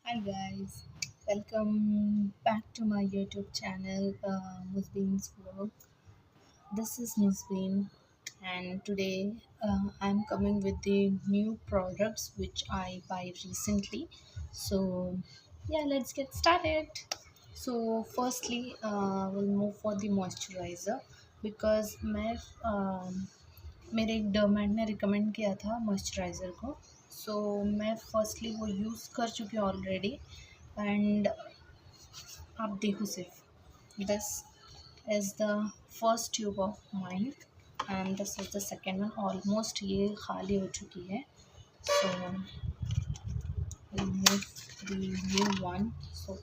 Hi guys, welcome back to my YouTube channel, Musbin's Vlog. This is Musbin, and today I'm coming with the new products which I buy recently. So yeah, let's get started. So firstly, we'll move for the moisturizer because मेरे एक डर्मेट ने recommend किया था moisturiser को. सो मैं firstly वो use कर चुकी हूँ ऑलरेडी. एंड आप देखो सिर्फ this is the first tube of mine and this is the second one. Almost ये खाली हो चुकी है. So move the new one. So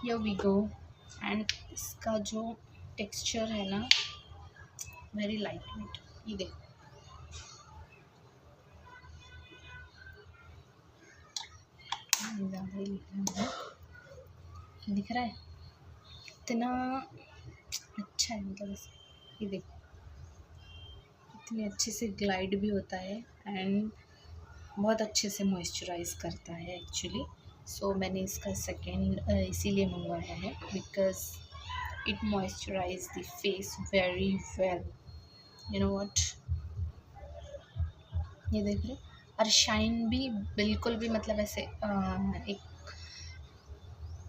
here we go. And इसका जो टेक्सचर है ना, वेरी लाइट वेट. ये देखो, ज़्यादा ही दिख रहा है. इतना अच्छा है, मतलब ये देखो इतनी अच्छे से ग्लाइड भी होता है एंड बहुत अच्छे से मॉइस्चराइज करता है एक्चुअली. सो मैंने इसका सेकेंड इसीलिए मंगवाया है because it moisturise the face very well. You know what, ये देख रहे. और शाइन भी बिल्कुल भी, मतलब ऐसे एक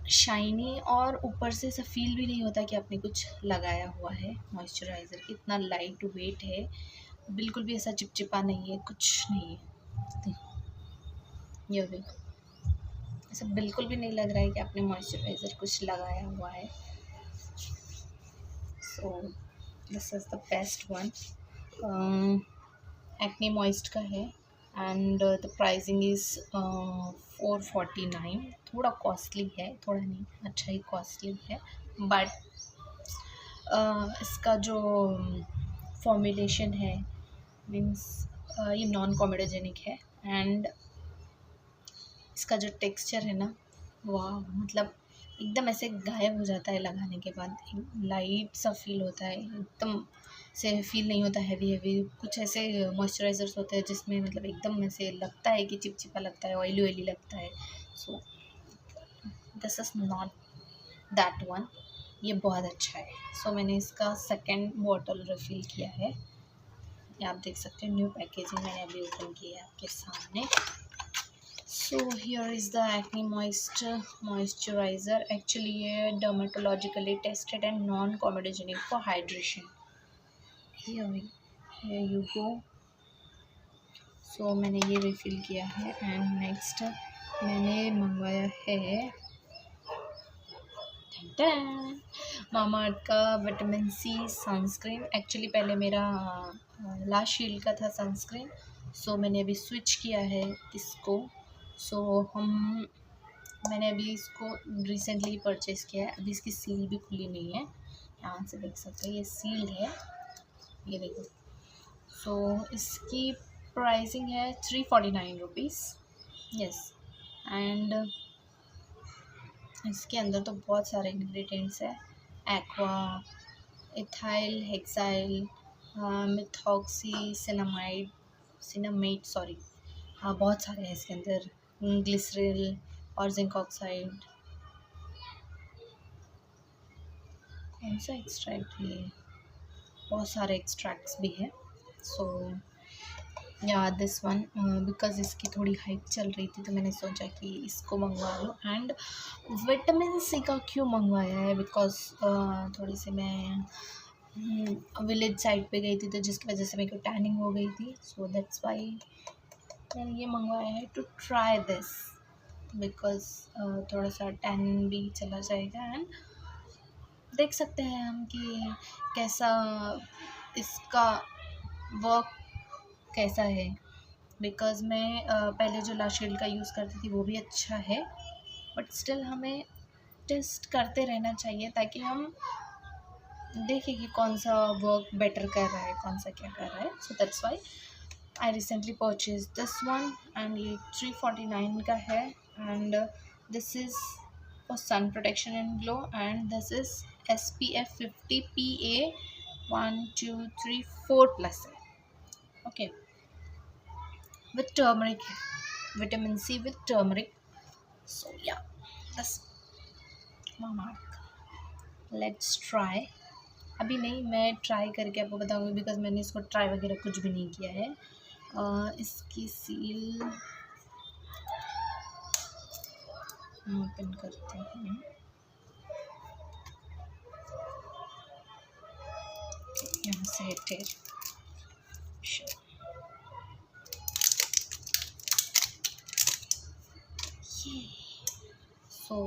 शाइनी और ऊपर से ऐसा फील भी नहीं होता कि आपने कुछ लगाया हुआ है. मॉइस्चराइज़र इतना लाइट वेट है, बिल्कुल भी ऐसा चिपचिपा नहीं है, कुछ नहीं है. ये देखो, ऐसा बिल्कुल भी नहीं लग रहा है कि आपने मॉइस्चराइज़र कुछ लगाया हुआ है. So this is the best one. Acne moist का है एंड द प्राइसिंग इज़ 449. थोड़ा कॉस्टली है, थोड़ा नहीं, अच्छा ही कॉस्टली है. बट इसका जो फॉर्मुलेशन है, मीन्स ये नॉन कॉमेडोजेनिक है. एंड इसका जो टेक्सचर है ना, वाह, मतलब एकदम ऐसे गायब हो जाता है लगाने के बाद. लाइट सा फील होता है, एकदम से फील नहीं होता हैवी हैवी. कुछ ऐसे मॉइस्चराइज़र्स होते हैं जिसमें मतलब एकदम ऐसे लगता है कि चिपचिपा लगता है, ऑयली ऑयली लगता है. So this is not that one. ये बहुत अच्छा है. सो मैंने इसका सेकेंड बॉटल रिफ़िल किया है. ये आप देख सकते हैं, न्यू पैकेजिंग मैंने अभी ओपन की है आपके सामने. So here is the acne moisturiser. Actually ये dermatologically tested and non comedogenic for hydration. Here you go. So मैंने ये रिफ़िल किया है. एंड नेक्स्ट मैंने मंगवाया है मामा अर्थ का विटामिन सी सनस्क्रीन. एक्चुअली पहले मेरा लास्ट शील्ड का था सनस्क्रीन. सो मैंने अभी स्विच किया है इसको. सो मैंने अभी इसको रिसेंटली परचेज़ किया है. अभी इसकी सील भी खुली नहीं है, यहाँ से देख सकते हैं ये सील्ड है, ये देखो. सो इसकी प्राइसिंग है 349 रुपीज़. यस. एंड इसके अंदर तो बहुत सारे इंग्रेडिएंट्स है. Aqua, ethyl hexyl, methoxy cinnamide, sorry, हाँ बहुत सारे हैं इसके अंदर. ग्लिसरॉल और जिंक ऑक्साइड. कौन सा एक्सट्रैक्ट है, बहुत सारे एक्सट्रैक्ट्स भी है. सो या दिस वन, बिकॉज इसकी थोड़ी हाइप चल रही थी तो मैंने सोचा कि इसको मंगवा लो. एंड विटामिन सी का क्यों मंगवाया है, बिकॉज थोड़ी सी मैं विलेज साइड पे गई थी तो जिसकी वजह से मेरे को टैनिंग हो गई थी. सो दैट्स वाई मैंने ये मंगवाया है टू ट्राई दिस, बिकॉज थोड़ा सा टैन भी चला जाएगा. एंड देख सकते हैं हम कि कैसा इसका वर्क कैसा है. बिकॉज़ मैं पहले जो लास्ट शील्ड का यूज़ करती थी वो भी अच्छा है, बट स्टिल हमें टेस्ट करते रहना चाहिए ताकि हम देखें कि कौन सा वर्क बेटर कर रहा है, कौन सा क्या कर रहा है. So that's why I recently purchase this one. And ये 349 का है. And this is for sun protection and glow. And this is SPF 50 PA 1 2 3 4 plus है. ओके, विथ टर्मरिक है, vitamin C with turmeric. So yeah बस mark, let's try. अभी नहीं, मैं try करके आपको बताऊंगी बिकॉज मैंने इसको ट्राई वगैरह कुछ भी नहीं किया है। इसकी सील ओपन करते हैं। यहाँ से टेप सो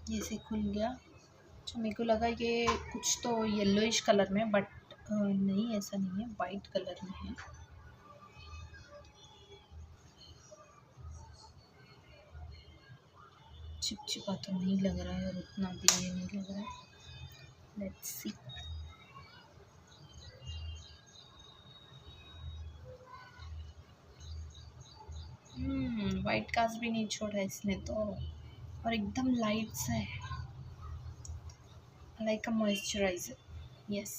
ये से खुल गया। अच्छा, मेरे को लगा ये कुछ तो येलोइश कलर में, बट नहीं, ऐसा नहीं है, वाइट कलर में है। चिपचिपा तो नहीं लग रहा है और उतना भी ये नहीं लग रहा है। Let's see. वाइट कास्ट भी नहीं छोड़ा इसने तो, और एकदम लाइट सा है, लाइक अ मॉइस्चराइजर। यस,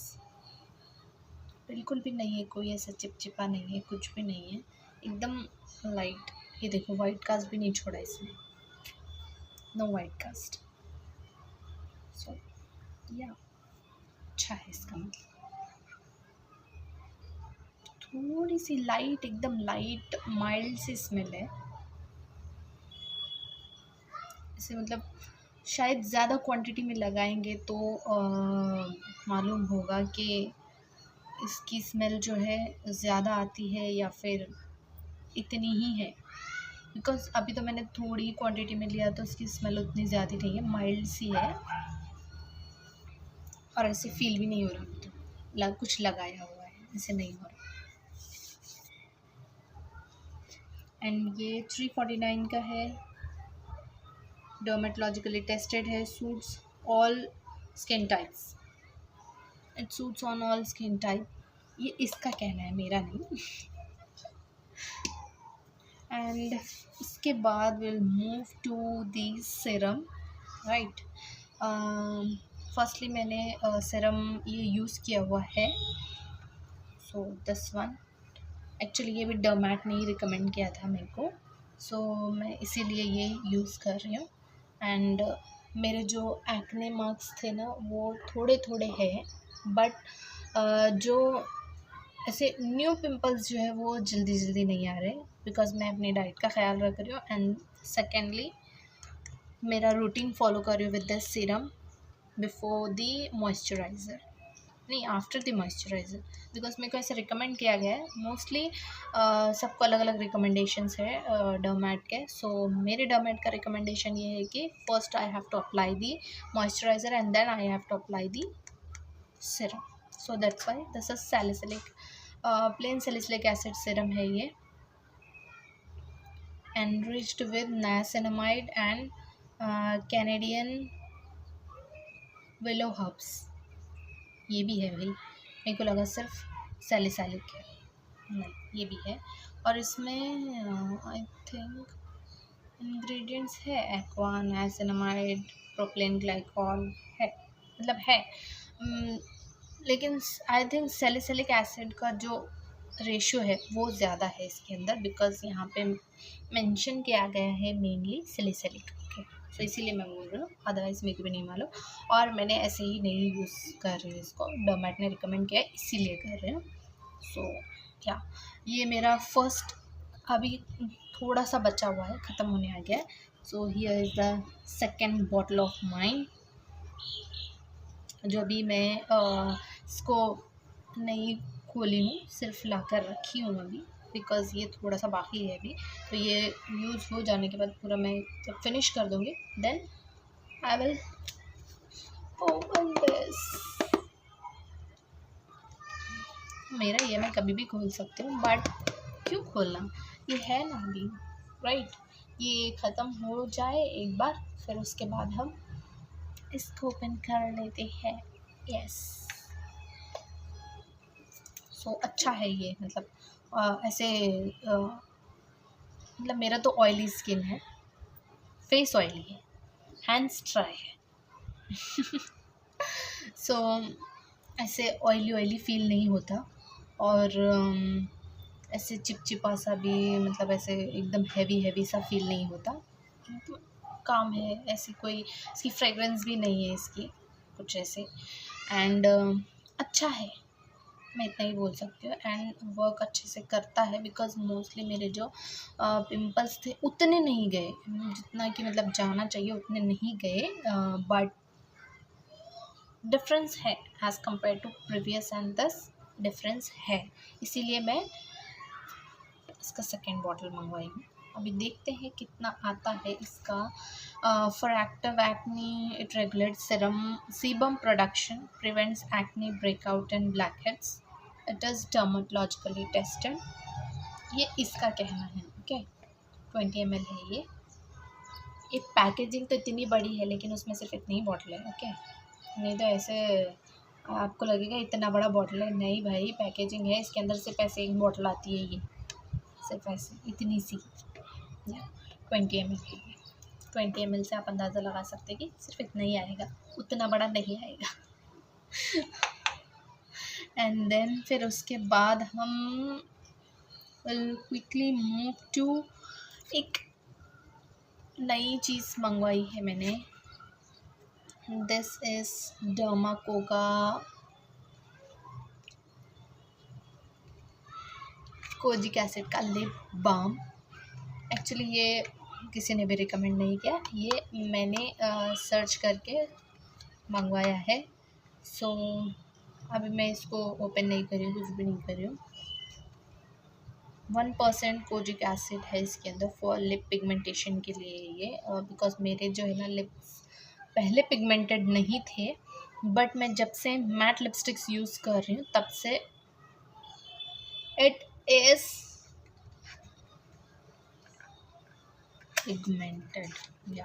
बिल्कुल भी नहीं है, कोई ऐसा चिपचिपा नहीं है, कुछ भी नहीं है, एकदम लाइट। ये देखो, वाइट कास्ट भी नहीं छोड़ा इसने, नो वाइट कास्ट। सो या अच्छा है इसका मतलब। थोड़ी सी लाइट, एकदम लाइट माइल्ड सी स्मेल है इसे, मतलब शायद ज़्यादा क्वांटिटी में लगाएंगे तो मालूम होगा कि इसकी स्मेल जो है ज़्यादा आती है या फिर इतनी ही है। बिकॉज अभी तो मैंने थोड़ी क्वांटिटी में लिया तो इसकी स्मेल उतनी ज़्यादा नहीं है, माइल्ड सी है, और ऐसे फील भी नहीं हो रहा तो कुछ लगाया हुआ है, ऐसे नहीं हो रहा। एंड ये 349 का है, डर्मेटोलॉजिकली टेस्टेड है, suits all skin types, it suits on all skin type. ये इसका कहना है, मेरा नहीं। एंड इसके बाद will move to the serum, right. Firstly मैंने सीरम ये यूज़ किया हुआ है, सो दिस वन। एक्चुअली ये भी डर्मैट ने ही रिकमेंड किया था मेरे को, सो मैं इसीलिए ये यूज़ कर रही हूँ। एंड मेरे जो एक्ने मार्क्स थे ना वो थोड़े थोड़े हैं, बट जो ऐसे न्यू पिंपल्स जो है वो जल्दी जल्दी नहीं आ रहे, बिकॉज मैं अपनी डाइट का ख्याल रख रही हूँ। एंड सेकेंडली मेरा रूटीन फॉलो कर रही हूँ with the serum before the moisturiser, नहीं आफ्टर द मॉइस्चराइज़र, बिकॉज मेरे को ऐसे रिकमेंड किया गया है। मोस्टली सबको अलग अलग रिकमेंडेशंस है डर्मैट के। सो मेरे डर्मैट का रिकमेंडेशन ये है कि first I have to apply the moisturiser and then I have to apply the serum. So that's why this is salicylic, plain salicylic acid serum है ये, enriched with niacinamide and Canadian willow herbs। ये भी है भाई, मेरे को लगा सिर्फ सैलिसिलिक है, नहीं ये भी है। और इसमें आई थिंक इंग्रेडिएंट्स है एक्वा, नाइसिनामाइड, प्रोपिलीन ग्लाइकॉल है, मतलब है। लेकिन आई थिंक सैलिसिलिक एसिड का जो रेशियो है वो ज़्यादा है इसके अंदर, बिकॉज यहाँ पे मेंशन किया गया है मेनली सैलिसिलिक, ओके। तो इसीलिए मैं बोल रही हूँ, अदरवाइज़ मेरे को भी नहीं मालूम, और मैंने ऐसे ही नहीं यूज़ कर रही हूँ इसको, डर्मैट ने रिकमेंड किया है इसीलिए कर रही हूँ। सो क्या ये मेरा फर्स्ट अभी थोड़ा सा बचा हुआ है, ख़त्म होने आ गया है। सो here is the second bottle of mine, जो अभी मैं इसको नहीं खोली हूँ, सिर्फ ला कर रखी हूँ अभी, बिकॉज़ ये थोड़ा सा बाकी है अभी। तो ये यूज़ हो जाने के बाद पूरा मैं जब फिनिश कर दूँगी then I will open this. मेरा ये मैं कभी भी खोल सकती हूँ, बट क्यों खोलना, ये है ना अभी, राइट। ये ख़त्म हो जाए एक बार, फिर उसके बाद हम इसको ओपन कर लेते हैं। यस, सो अच्छा है ये, मतलब ऐसे मतलब मेरा तो ऑयली स्किन है, फेस ऑयली है, हैंड्स ड्राई है। सो ऐसे ऑयली ऑयली फील नहीं होता, और ऐसे चिपचिपा सा भी, मतलब ऐसे एकदम हैवी हैवी सा फील नहीं होता, मतलब काम है, ऐसी कोई इसकी फ्रेगरेंस भी नहीं है इसकी कुछ ऐसे। एंड अच्छा है, मैं इतना ही बोल सकती हूँ। एंड वर्क अच्छे से करता है, बिकॉज मोस्टली मेरे जो पिंपल्स थे उतने नहीं गए, जितना कि मतलब जाना चाहिए उतने नहीं गए, बट डिफरेंस है as compare to previous and this, difference है, इसीलिए मैं इसका सेकेंड बॉटल मंगवाई हूँ। अभी देखते हैं कितना आता है इसका। For active acne it regulates sebum production, prevents acne breakout and black heads, it is dermatologically tested, ये इसका कहना है। ओके, 20 ml है ये। पैकेजिंग तो इतनी बड़ी है, लेकिन उसमें सिर्फ इतनी ही बॉटल है। ओके, नहीं तो ऐसे आपको लगेगा इतना बड़ा बॉटल है, नहीं भाई, पैकेजिंग है, इसके अंदर सिर्फ ऐसे एक बॉटल आती है, ये सिर्फ ऐसे इतनी सी 20 ml है। 20 ml से आप अंदाज़ा लगा सकते हैं कि सिर्फ इतना ही आएगा, उतना बड़ा नहीं आएगा। एंड देन फिर उसके बाद हम विल क्विकली मूव टू एक नई चीज़ मंगवाई है मैंने। दिस इज़ डर्माकोगा कोजिक एसिड का लिप बाम। एक्चुअली ये किसी ने भी रिकमेंड नहीं किया, ये मैंने सर्च करके मंगवाया है। सो अभी मैं इसको ओपन नहीं कर रही हूँ, कुछ भी नहीं कर रही हूँ। 1% कोजिक एसिड है इसके अंदर फॉर लिप पिगमेंटेशन के लिए ये, बिकॉज मेरे जो है ना लिप्स पहले पिगमेंटेड नहीं थे, बट मैं जब से मैट लिपस्टिक्स यूज़ कर रही हूँ तब से इट इज़ पिगमेंटेड, या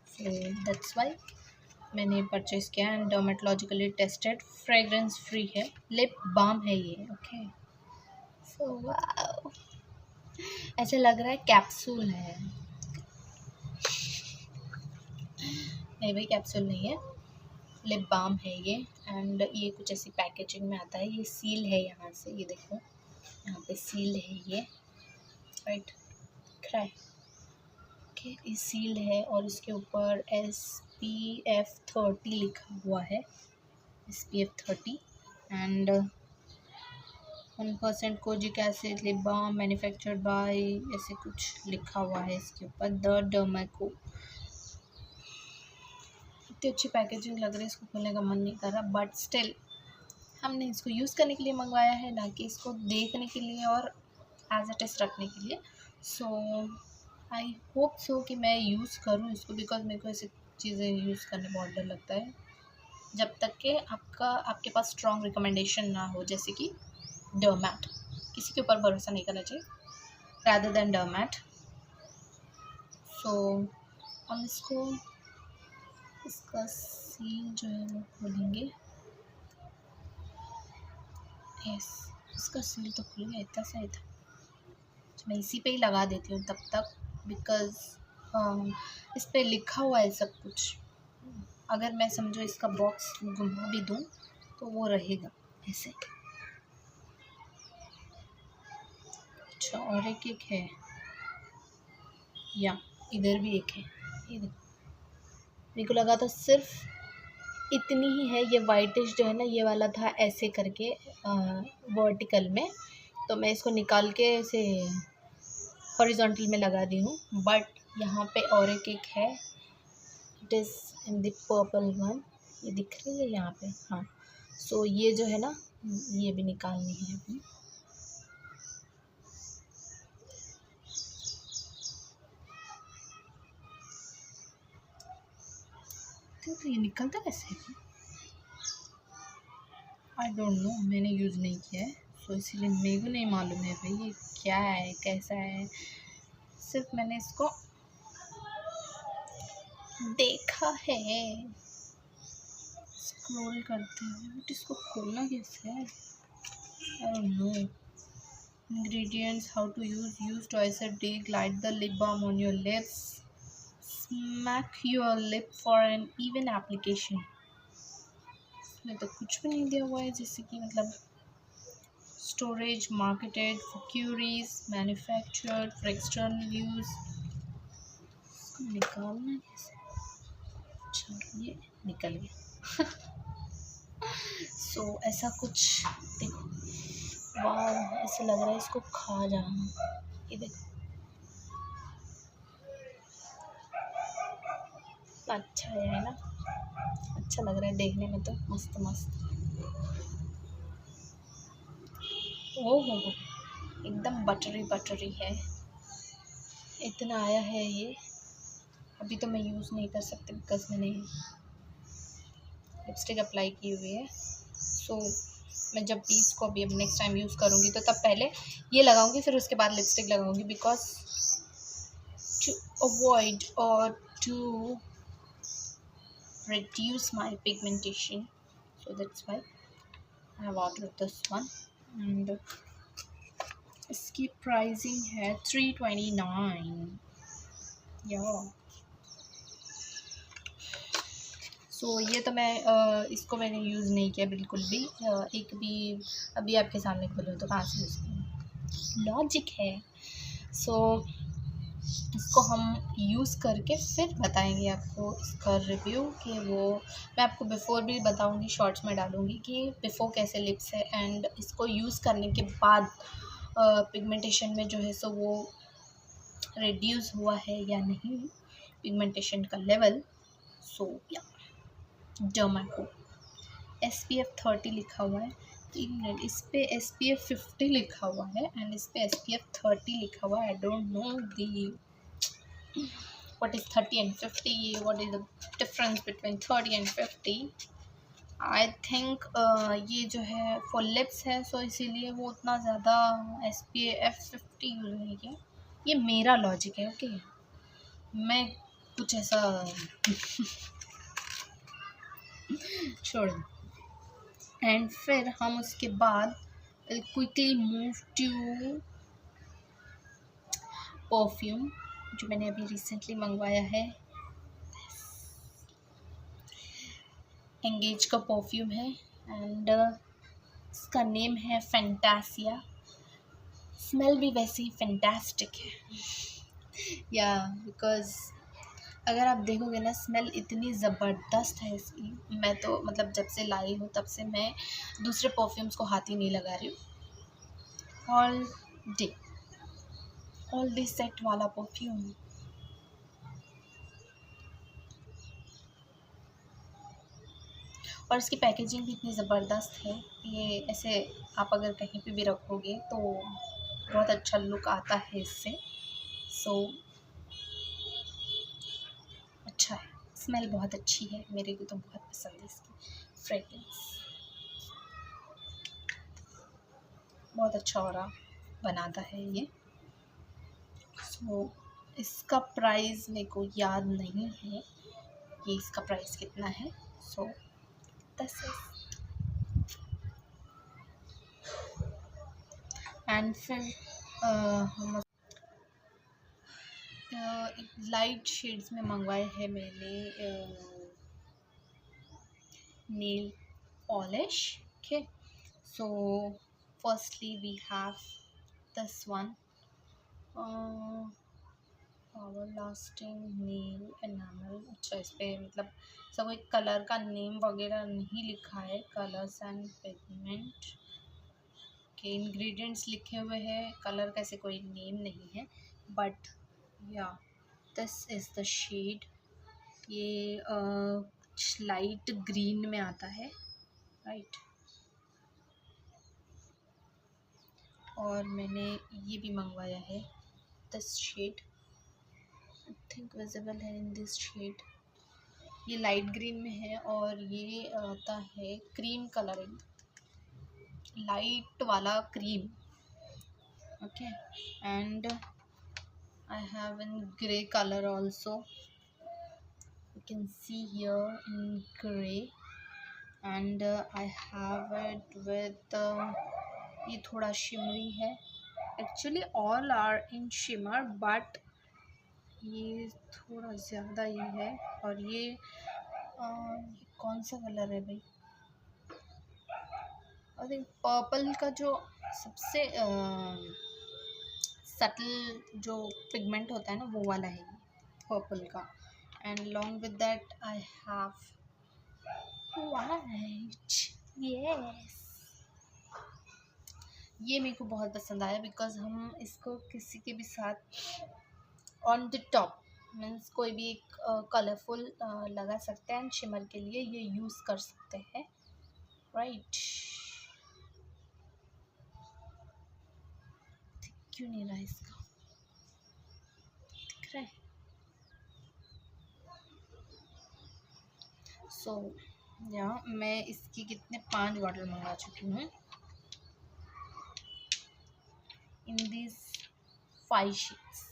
सो दैट्स वाई मैंने परचेज़ किया। And dermatologically tested, fragrance free है, लिप बाम है ये। ओके, सो वाओ, ऐसे लग रहा है कैप्सूल है। नहीं भाई, कैप्सूल नहीं है, लिप बाम है ये। एंड ये कुछ ऐसी पैकेजिंग में आता है, ये सील है यहाँ से, ये देखो यहाँ पे सील है ये, राइट, दिख रहा है। ओके, ये सील है और इसके ऊपर SPF 30 लिखा हुआ है, SPF 30। And 1% kojic acid, lip balm, manufactured by, ऐसे कुछ लिखा हुआ है इसके ऊपर, द डर्माको। इतनी अच्छी पैकेजिंग लग रही है, इसको खोलने का मन नहीं कर रहा, बट स्टिल हमने इसको यूज़ करने के लिए मंगवाया है, ना कि इसको देखने के लिए और एज इट इज़ रखने के लिए। सो आई होप सो कि मैं यूज़ करूँ इसको, बिकॉज मेरे को ऐसी चीज़ें यूज़ करने बहुत डर लगता है, जब तक कि आपके पास स्ट्रॉन्ग रिकमेंडेशन ना हो, जैसे कि डरमैट। किसी के ऊपर भरोसा नहीं करना चाहिए, रैदर देन डरमैट। सो हम इसका सील जो है वो खोलेंगे। यस, इसका सील तो खुल गया, इतना सही था। मैं इसी पे ही लगा देती हूँ तब तक, बिकॉज़ इस पे लिखा हुआ है सब कुछ। अगर मैं समझो इसका बॉक्स घुमा भी दूँ तो वो रहेगा ऐसे। अच्छा, और एक है, या इधर भी एक है, ये देखो। मेरे को लगा था सिर्फ इतनी ही है, ये वाइटिश जो है ना, ये वाला था ऐसे करके वर्टिकल में, तो मैं इसको निकाल के ऐसे हॉरिजॉन्टल में लगा दी हूँ। बट यहाँ पे और एक है, it is in the purple one, ये दिख रही है यहाँ पे, हाँ। सो ये जो है ना, ये भी निकालनी है अपनी। तो ये निकलता कैसे है? आई डोंट नो, मैंने यूज़ नहीं किया है, सो इसीलिए मेरे को नहीं मालूम है भाई ये क्या है, कैसा है। सिर्फ मैंने इसको देखा है, स्क्रॉल करते हैं, बट इसको खोलना कैसे है, I don't know. Ingredients: how to use twice a day, glide the lip balm on your lips, smack your lip for an even application। इसमें तो कुछ भी नहीं दिया हुआ है, जैसे कि मतलब storage, marketed for queries, manufactured for external use. इसको निकालना कैसे? चलो ये निकल गया। सो ऐसा कुछ देखो, वाह ऐसा लग रहा है इसको खा जाना। ये देखो अच्छा है ना, अच्छा लग रहा है देखने में तो, मस्त मस्त। हो एकदम बटरी बटरी है। इतना आया है ये, अभी तो मैं यूज़ नहीं कर सकती बिकॉज मैंने लिपस्टिक अप्लाई की हुई है। सो मैं जब भी इसको अभी अब नेक्स्ट टाइम यूज़ करूँगी तो तब पहले ये लगाऊंगी, फिर उसके बाद लिपस्टिक लगाऊंगी, बिकॉज टू अवॉइड और to reduce my pigmentation, so that's why I have ordered this one. And इसकी प्राइसिंग है 329 या। सो ये तो मैं इसको मैंने यूज़ नहीं किया बिल्कुल भी, एक भी अभी आपके सामने खोलो तो कहाँ से यूज़ किया, लॉजिक है। सो इसको हम यूज़ करके फिर बताएंगे आपको इसका रिव्यू, कि वो मैं आपको बिफ़ोर भी बताऊंगी, शॉर्ट्स में डालूंगी कि बिफ़ोर कैसे लिप्स है, एंड इसको यूज़ करने के बाद पिगमेंटेशन में जो है सो वो रिड्यूस हुआ है या नहीं, पिगमेंटेशन का लेवल। सो या डर्माको SPF 30 लिखा हुआ है, 3 मिनट, इस पे SPF 50 लिखा हुआ है एंड इस पे SPF 30 लिखा हुआ है। I don't know the what is 30 and 50, what is the difference between 30 and 50. I think ये जो है for lips है, सो इसीलिए वो उतना ज़्यादा SPF 50 यूज़ नहीं किया। ये मेरा लॉजिक है, ओके, मैं कुछ ऐसा छोड़। एंड फिर हम उसके बाद क्विकली मूव टू परफ्यूम, जो मैंने अभी रिसेंटली मंगवाया है। एंगेज का परफ्यूम है एंड इसका नेम है फैंटासिया। स्मेल भी वैसे ही फैंटास्टिक है या, बिकॉज अगर आप देखोगे ना स्मेल इतनी ज़बरदस्त है इसकी। मैं तो मतलब जब से लाई हूँ तब से मैं दूसरे परफ्यूम्स को हाथ ही नहीं लगा रही हूँ। ऑल डे सेट वाला परफ्यूम, और इसकी पैकेजिंग भी इतनी ज़बरदस्त है। ये ऐसे आप अगर कहीं पे भी रखोगे तो बहुत अच्छा लुक आता है इससे। सो अच्छा है, स्मेल बहुत अच्छी है, मेरे को तो बहुत पसंद है इसकी फ्रेगरेंस, बहुत अच्छा ऑरा बनाता है ये। सो इसका प्राइस मेरे को याद नहीं है कि इसका प्राइस कितना है। सो दिस इज, एंड फिर हम लाइट शेड्स में मंगवाए हैं मैंने nail polish. Okay, so firstly we have this one, power lasting nail enamel. अच्छा, इस पर मतलब सब कोई कलर का नेम वगैरह नहीं लिखा है, कलर्स एंड पिगमेंट के इंग्रेडिएंट्स लिखे हुए हैं, कलर का ऐसे कोई नेम नहीं है, बट या दिस इज़ द शेड। ये लाइट ग्रीन में आता है, राइट। और मैंने ये भी मंगवाया है, this shade, I think visible है इन दिस शेड। ये लाइट ग्रीन में है और ये आता है क्रीम कलरिंग, लाइट वाला cream. Okay, and I have in grey color also, you can see here in grey, and I have it with ये थोड़ा शिमरी है, actually all are in shimmer but ये थोड़ा ज़्यादा ही है। और ये कौन सा कलर है भाई, आई थिंक पर्पल का जो सबसे सटल जो पिगमेंट होता है ना वो वाला है ये पर्पल का। And long with that I have white. Yes, ये मेरे को बहुत पसंद आया बिकॉज हम इसको किसी के भी साथ ऑन द टॉप मीन्स कोई भी एक कलरफुल लगा सकते हैं एंड शिमर के लिए ये यूज़ कर सकते हैं, राइट। क्यों नहीं रहा इसका, दिख रहा है। सो या मैं इसकी कितने 5 बॉटल मंगा चुकी हूँ इन दिस 5 शीट्स।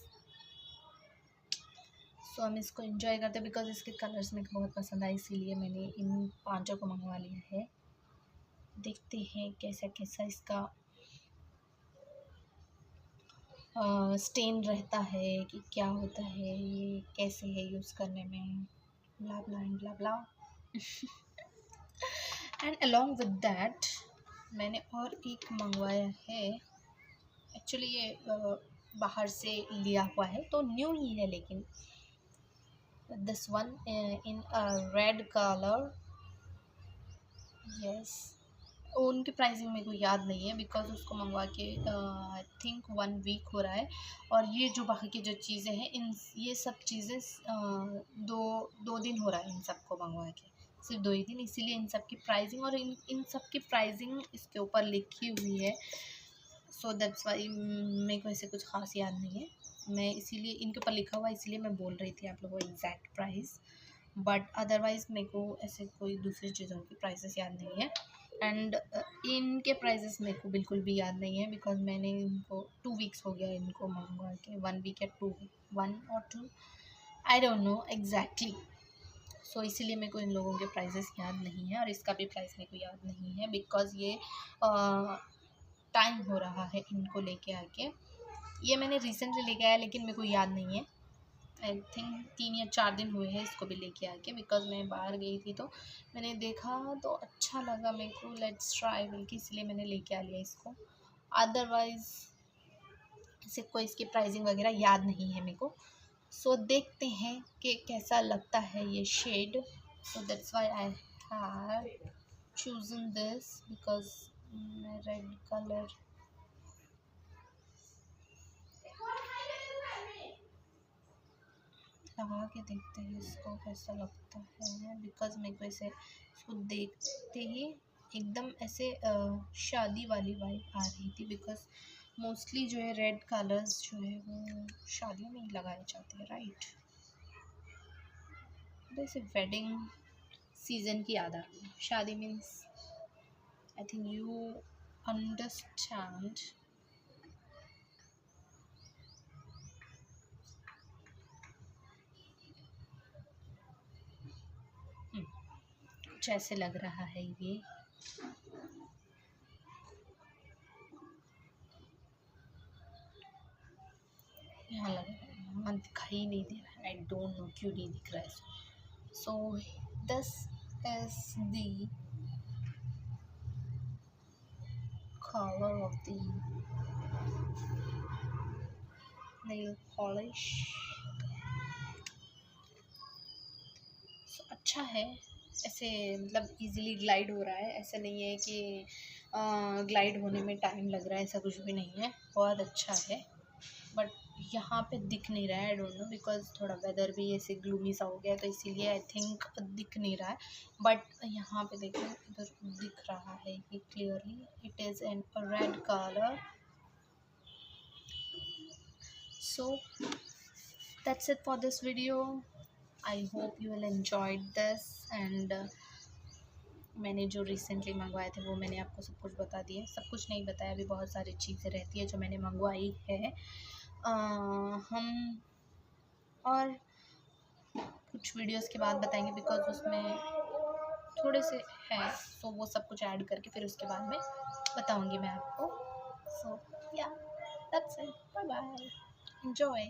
सो हम इसको एंजॉय करते हैं बिकॉज इसके कलर्स मेरे को बहुत पसंद आए, इसीलिए मैंने इन 5 को मंगवा लिया है। देखते हैं कैसा कैसा इसका स्टेन रहता है कि क्या होता है, ये कैसे है यूज़ करने में, blah blah and blah blah. And along with that मैंने और एक मंगवाया है। एक्चुअली ये बाहर से लिया हुआ है तो न्यू ही है, लेकिन this one in red colour. Yes, उनकी प्राइसिंग मेरे को याद नहीं है बिकॉज उसको मंगवा के आई थिंक 1 वीक हो रहा है। और ये जो बाकी की जो चीज़ें हैं इन ये सब चीज़ें दो दिन हो रहा है इन सब को मंगवा के, सिर्फ 2 ही दिन, इसीलिए इन सब की प्राइसिंग और इन सब की प्राइसिंग इसके ऊपर लिखी हुई है। सो दैट्स वाई मेरे को ऐसे कुछ खास याद नहीं है, मैं इसीलिए इनके ऊपर लिखा हुआ है इसीलिए मैं बोल रही थी आप लोगों को एग्जैक्ट प्राइस, बट अदरवाइज़ मेरे को ऐसे कोई दूसरी चीज़ों की प्राइसेस याद नहीं है। एंड इनके प्राइसेस मेरे को बिल्कुल भी याद नहीं है बिकॉज मैंने इनको 2 वीक्स हो गया इनको मंगवा के, 1 वीक या 1 और 2, आई डोंट नो एग्जैक्टली। सो इसीलिए मेरे को इन लोगों के प्राइसेस याद नहीं है और इसका भी प्राइस मेरे को याद नहीं है बिकॉज ये टाइम हो रहा है इनको लेके आके। ये मैंने रिसेंटली लेके आया लेकिन मेरे को याद नहीं है, आई थिंक 3 या 4 दिन हुए हैं इसको भी लेके आके बिकॉज मैं बाहर गई थी तो मैंने देखा तो अच्छा लगा मेरे को, लेट्स ट्राई बल्कि इसलिए मैंने लेके आ लिया इसको। अदरवाइज़ ऐसे कोई इसकी प्राइसिंग वगैरह याद नहीं है मेरे को। सो देखते हैं कि कैसा लगता है ये shade. So that's why I have chosen this because red colour लगा के देखते हैं इसको कैसा लगता है बिकॉज मेरे को ऐसे इसको देखते ही एकदम ऐसे शादी वाली वाइब आ रही थी बिकॉज मोस्टली जो है रेड कलर्स जो है वो शादियों में ही लगाए जाते हैं, राइट। जैसे वेडिंग सीजन की याद आ रही है, शादी means I think you understand. कुछ ऐसे लग रहा है ये, यहाँ लग रहा है, यहाँ दिखाई नहीं दे रहा है, आई डोंट नो क्यों नहीं दिख रहा है। So this is the color of the nail polish। so, अच्छा है ऐसे, मतलब इजीली ग्लाइड हो रहा है, ऐसा नहीं है कि ग्लाइड होने में टाइम लग रहा है, ऐसा कुछ भी नहीं है, बहुत अच्छा है। बट यहाँ पे दिख नहीं रहा है, आई डोंट नो बिकॉज थोड़ा वेदर भी ऐसे ग्लूमी सा हो गया तो इसीलिए आई थिंक दिख नहीं रहा है। बट यहाँ पे देखो इधर दिख रहा है ये clearly, it is an red colour. So that's it for this video. I hope you will enjoyed this and मैंने जो रिसेंटली मंगवाए थे वो मैंने आपको सब कुछ बता दिया, सब कुछ नहीं बताया, अभी बहुत सारी चीज़ें रहती है जो मैंने मंगवाई है। हम और कुछ वीडियोस के बाद बताएंगे बिकॉज उसमें थोड़े से हैं, तो वो सब कुछ ऐड करके फिर उसके बाद में बताऊंगी मैं आपको। So yeah that's it, bye bye, enjoy.